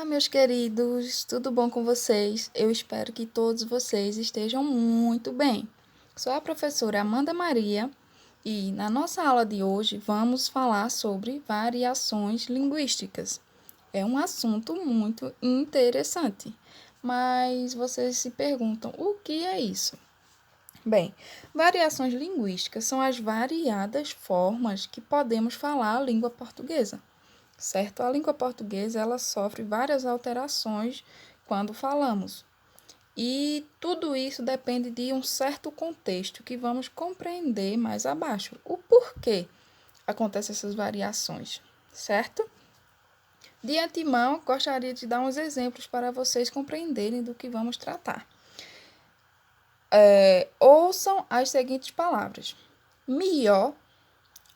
Olá, meus queridos, tudo bom com vocês? Eu espero que todos vocês estejam muito bem. Sou a professora Amanda Maria e na nossa aula de hoje vamos falar sobre variações linguísticas. É um assunto muito interessante, mas vocês se perguntam o que é isso? Bem, variações linguísticas são as variadas formas que podemos falar a língua portuguesa. Certo? A língua portuguesa ela sofre várias alterações quando falamos. E tudo isso depende de um certo contexto que vamos compreender mais abaixo. O porquê acontecem essas variações, certo? De antemão, gostaria de dar uns exemplos para vocês compreenderem do que vamos tratar. Ouçam as seguintes palavras. Melhor,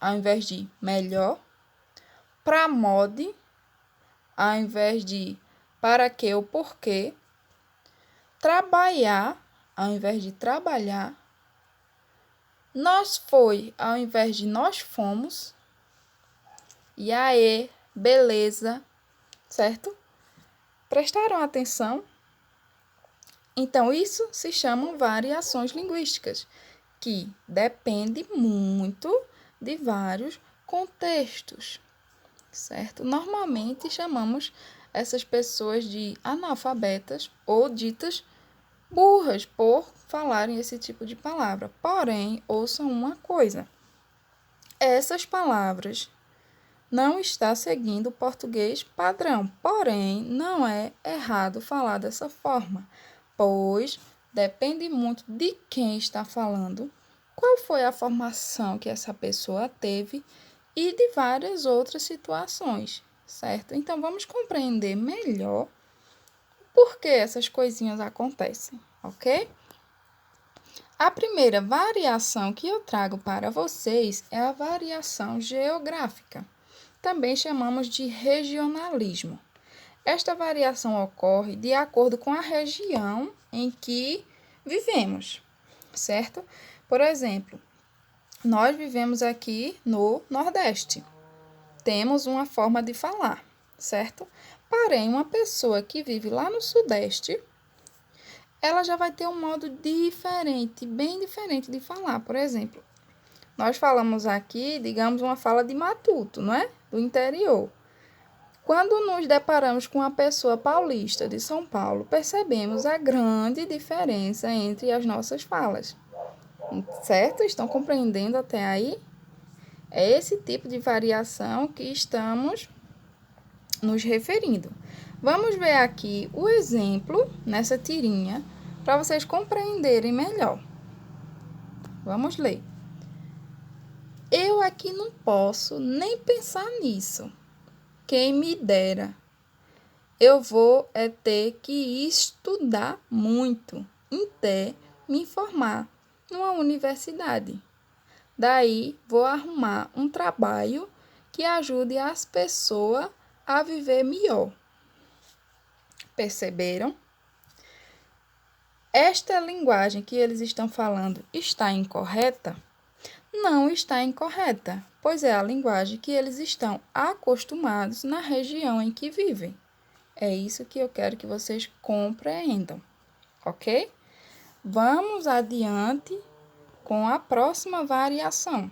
ao invés de melhor. Pramode, ao invés de para que ou porquê, trabalhar, ao invés de trabalhar, nós foi, ao invés de nós fomos, e aí, beleza, certo? Prestaram atenção? Então, isso se chamam variações linguísticas, que depende muito de vários contextos, certo? Normalmente chamamos essas pessoas de analfabetas ou ditas burras por falarem esse tipo de palavra. Porém, ouçam uma coisa. Essas palavras não estão seguindo o português padrão. Porém, não é errado falar dessa forma, pois depende muito de quem está falando, qual foi a formação que essa pessoa teve e de várias outras situações, certo? Então, vamos compreender melhor por que essas coisinhas acontecem, ok? A primeira variação que eu trago para vocês é a variação geográfica. Também chamamos de regionalismo. Esta variação ocorre de acordo com a região em que vivemos, certo? Por exemplo, nós vivemos aqui no Nordeste. Temos uma forma de falar, certo? Porém, uma pessoa que vive lá no Sudeste, ela já vai ter um modo diferente, bem diferente de falar. Por exemplo, nós falamos aqui, digamos, uma fala de matuto, não é? Do interior. Quando nos deparamos com uma pessoa paulista de São Paulo, percebemos a grande diferença entre as nossas falas. Certo? Estão compreendendo até aí? É esse tipo de variação que estamos nos referindo. Vamos ver aqui o exemplo nessa tirinha para vocês compreenderem melhor. Vamos ler. Eu aqui não posso nem pensar nisso. Quem me dera. Eu vou ter que estudar muito até me formar numa universidade. Daí, vou arrumar um trabalho que ajude as pessoas a viver melhor. Perceberam? Esta linguagem que eles estão falando está incorreta? Não está incorreta, pois é a linguagem que eles estão acostumados na região em que vivem. É isso que eu quero que vocês compreendam, ok? Vamos adiante com a próxima variação.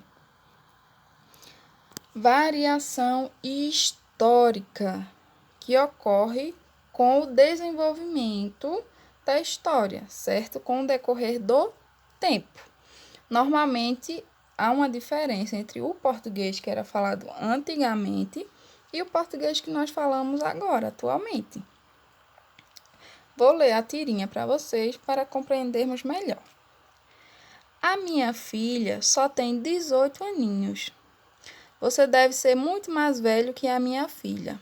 Variação histórica, que ocorre com o desenvolvimento da história, certo? Com o decorrer do tempo. Normalmente, há uma diferença entre o português que era falado antigamente e o português que nós falamos agora, atualmente. Vou ler a tirinha para vocês para compreendermos melhor. A minha filha só tem 18 aninhos. Você deve ser muito mais velho que a minha filha.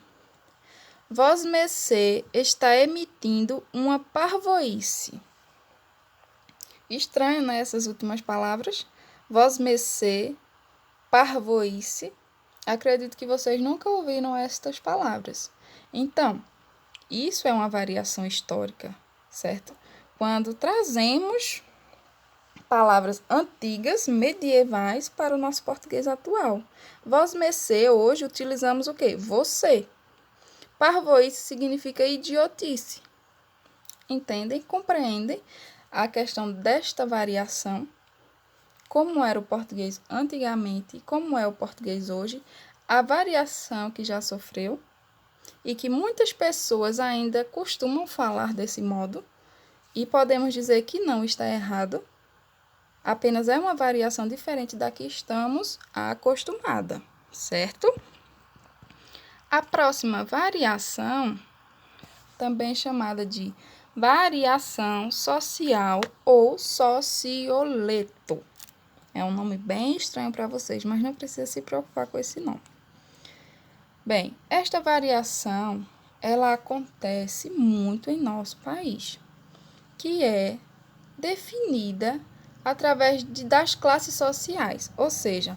Vosmecê está emitindo uma parvoíce. Estranho, né, essas últimas palavras? Vosmecê, parvoíce. Acredito que vocês nunca ouviram estas palavras. Então, isso é uma variação histórica, certo? Quando trazemos palavras antigas, medievais, para o nosso português atual. Vosmecê, hoje, utilizamos o quê? Você. Parvoíce significa idiotice. Entendem? Compreendem a questão desta variação? Como era o português antigamente e como é o português hoje? A variação que já sofreu e que muitas pessoas ainda costumam falar desse modo e podemos dizer que não está errado, apenas é uma variação diferente da que estamos acostumada, certo? A próxima variação, também chamada de variação social ou socioleto. É um nome bem estranho para vocês, mas não precisa se preocupar com esse nome. Bem, esta variação, ela acontece muito em nosso país, que é definida através das classes sociais, ou seja,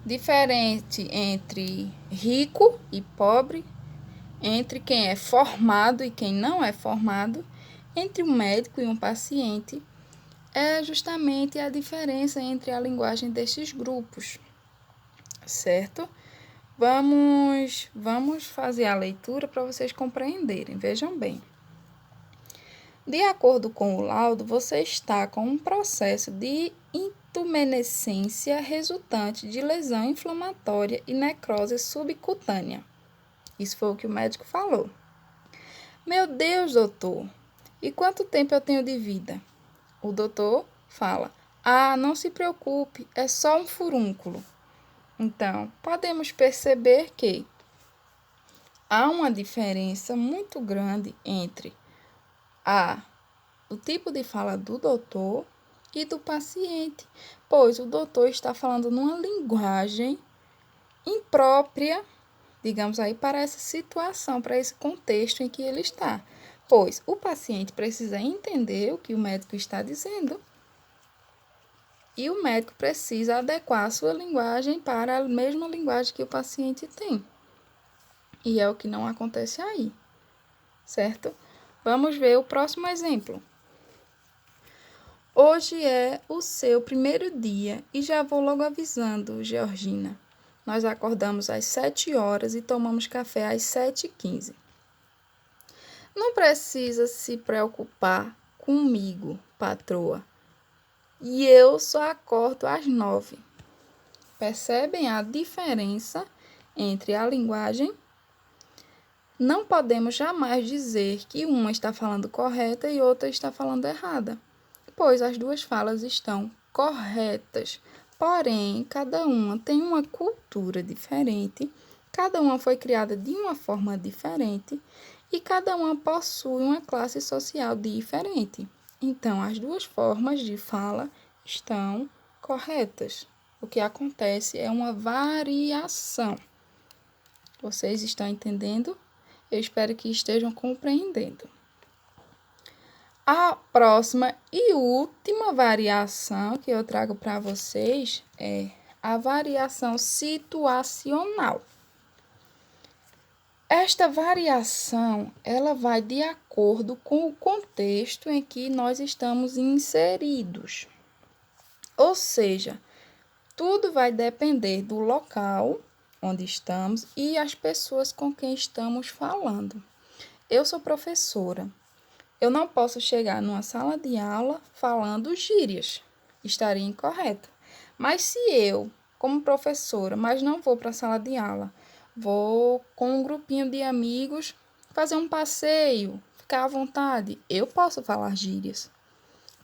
diferente entre rico e pobre, entre quem é formado e quem não é formado, entre um médico e um paciente, é justamente a diferença entre a linguagem destes grupos, certo? Vamos fazer a leitura para vocês compreenderem. Vejam bem. De acordo com o laudo, você está com um processo de intumescência resultante de lesão inflamatória e necrose subcutânea. Isso foi o que o médico falou. Meu Deus, doutor, e quanto tempo eu tenho de vida? O doutor fala, não se preocupe, é só um furúnculo. Então, podemos perceber que há uma diferença muito grande entre o tipo de fala do doutor e do paciente, pois o doutor está falando numa linguagem imprópria, digamos aí, para essa situação, para esse contexto em que ele está, pois o paciente precisa entender o que o médico está dizendo e o médico precisa adequar a sua linguagem para a mesma linguagem que o paciente tem. E é o que não acontece aí, certo? Vamos ver o próximo exemplo. Hoje é o seu primeiro dia e já vou logo avisando, Georgina. Nós acordamos às 7 horas e tomamos café às 7h15. Não precisa se preocupar comigo, patroa. E eu só acordo às 9. Percebem a diferença entre a linguagem? Não podemos jamais dizer que uma está falando correta e outra está falando errada, pois as duas falas estão corretas. Porém, cada uma tem uma cultura diferente, cada uma foi criada de uma forma diferente e cada uma possui uma classe social diferente. Então, as duas formas de fala estão corretas. O que acontece é uma variação. Vocês estão entendendo? Eu espero que estejam compreendendo. A próxima e última variação que eu trago para vocês é a variação situacional. Esta variação, ela vai de acordo com o contexto em que nós estamos inseridos. Ou seja, tudo vai depender do local onde estamos e as pessoas com quem estamos falando. Eu sou professora. Eu não posso chegar numa sala de aula falando gírias. Estaria incorreto. Mas se eu, como professora, mas não vou para a sala de aula, vou com um grupinho de amigos fazer um passeio, ficar à vontade, eu posso falar gírias.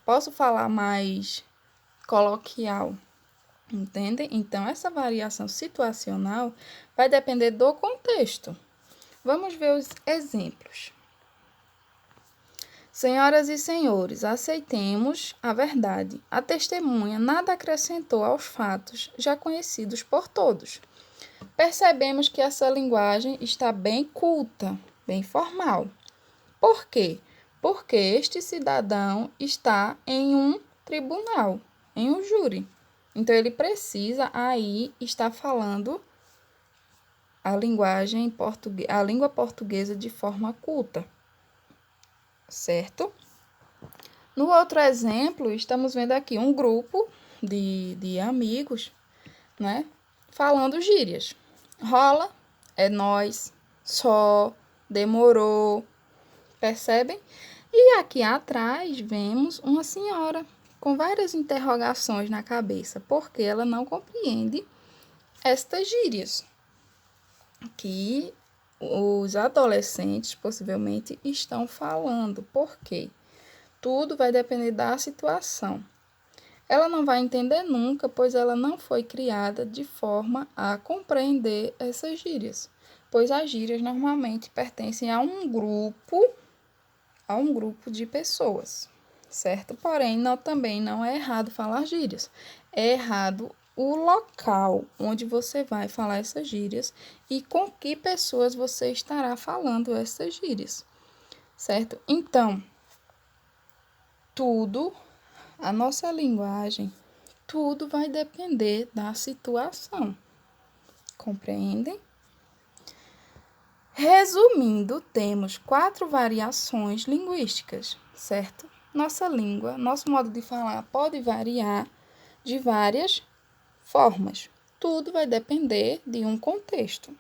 Posso falar mais coloquial. Entendem? Então, essa variação situacional vai depender do contexto. Vamos ver os exemplos. Senhoras e senhores, aceitemos a verdade. A testemunha nada acrescentou aos fatos já conhecidos por todos. Percebemos que essa linguagem está bem culta, bem formal. Por quê? Porque este cidadão está em um tribunal, em um júri. Então, ele precisa aí estar falando a língua portuguesa de forma culta. Certo? No outro exemplo, estamos vendo aqui um grupo de amigos, né? Falando gírias. Rola, é nós. só, demorou, percebem? E aqui atrás vemos uma senhora com várias interrogações na cabeça, porque ela não compreende estas gírias que os adolescentes possivelmente estão falando. Por quê? Tudo vai depender da situação. Ela não vai entender nunca, pois ela não foi criada de forma a compreender essas gírias, pois as gírias normalmente pertencem a um grupo de pessoas, certo? Porém, também não é errado falar gírias. É errado o local onde você vai falar essas gírias e com que pessoas você estará falando essas gírias, certo? Então, a nossa linguagem, tudo vai depender da situação. Compreendem? Resumindo, temos 4 variações linguísticas, certo? Nossa língua, nosso modo de falar pode variar de várias formas. Tudo vai depender de um contexto.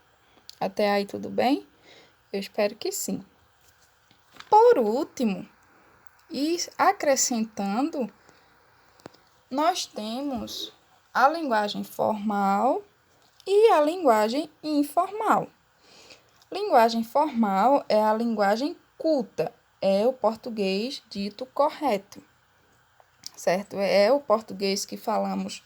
Até aí tudo bem? Eu espero que sim. Por último, e acrescentando, nós temos a linguagem formal e a linguagem informal. Linguagem formal é a linguagem culta, é o português dito correto, certo? É o português que falamos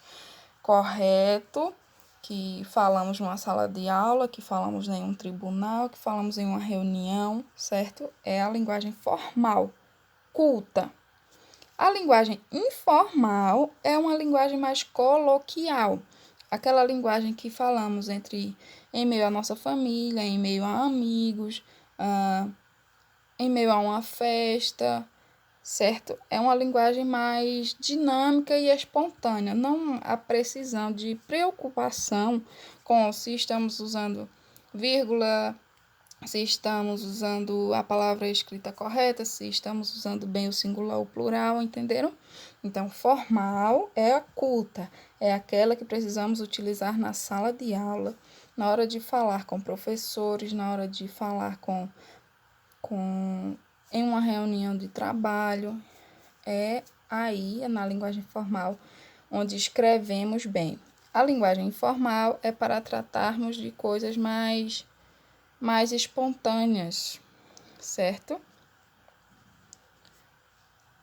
correto, que falamos numa sala de aula, que falamos em um tribunal, que falamos em uma reunião, certo? É a linguagem formal, culta. A linguagem informal é uma linguagem mais coloquial, aquela linguagem que falamos em meio à nossa família, em meio a amigos, em meio a uma festa, certo? É uma linguagem mais dinâmica e espontânea, não há precisão de preocupação com se estamos usando vírgula, se estamos usando a palavra escrita correta, se estamos usando bem o singular ou o plural, entenderam? Então, formal é a culta, é aquela que precisamos utilizar na sala de aula, na hora de falar com professores, na hora de falar em uma reunião de trabalho. É na linguagem formal, onde escrevemos bem. A linguagem informal é para tratarmos de coisas mais espontâneas, certo?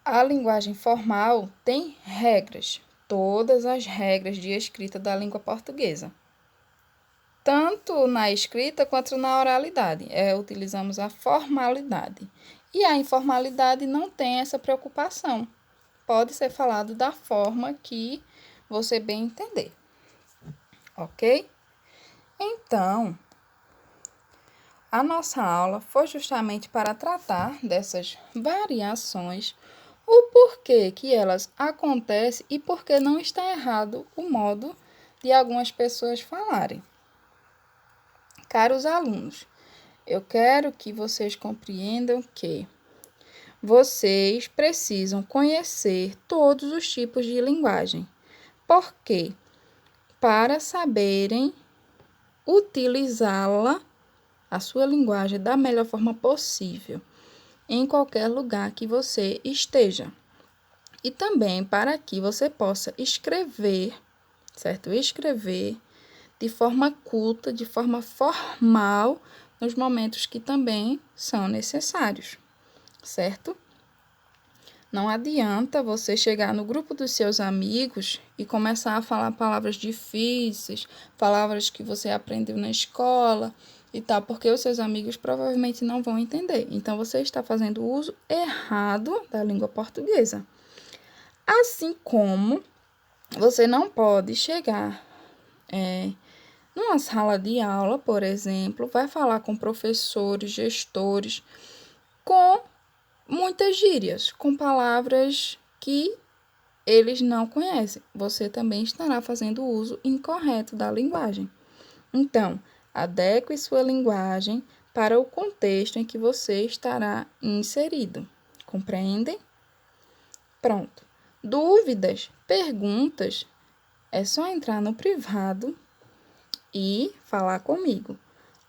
A linguagem formal tem regras, todas as regras de escrita da língua portuguesa. Tanto na escrita quanto na oralidade, utilizamos a formalidade. E a informalidade não tem essa preocupação. Pode ser falado da forma que você bem entender, ok? Então, a nossa aula foi justamente para tratar dessas variações, o porquê que elas acontecem e por que não está errado o modo de algumas pessoas falarem. Caros alunos, eu quero que vocês compreendam que vocês precisam conhecer todos os tipos de linguagem. Por quê? Para saberem utilizá-la, a sua linguagem, da melhor forma possível, em qualquer lugar que você esteja. E também para que você possa escrever, certo? Escrever de forma culta, de forma formal, nos momentos que também são necessários, certo? Não adianta você chegar no grupo dos seus amigos e começar a falar palavras difíceis, palavras que você aprendeu na escola e tal, porque os seus amigos provavelmente não vão entender. Então, você está fazendo uso errado da língua portuguesa. Assim como você não pode chegar numa sala de aula, por exemplo, vai falar com professores, gestores, com muitas gírias, com palavras que eles não conhecem. Você também estará fazendo uso incorreto da linguagem. Então, adeque sua linguagem para o contexto em que você estará inserido. Compreendem? Pronto. Dúvidas, perguntas, é só entrar no privado e falar comigo.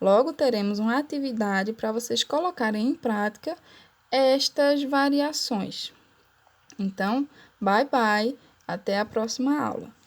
Logo teremos uma atividade para vocês colocarem em prática estas variações. Então, bye bye, até a próxima aula.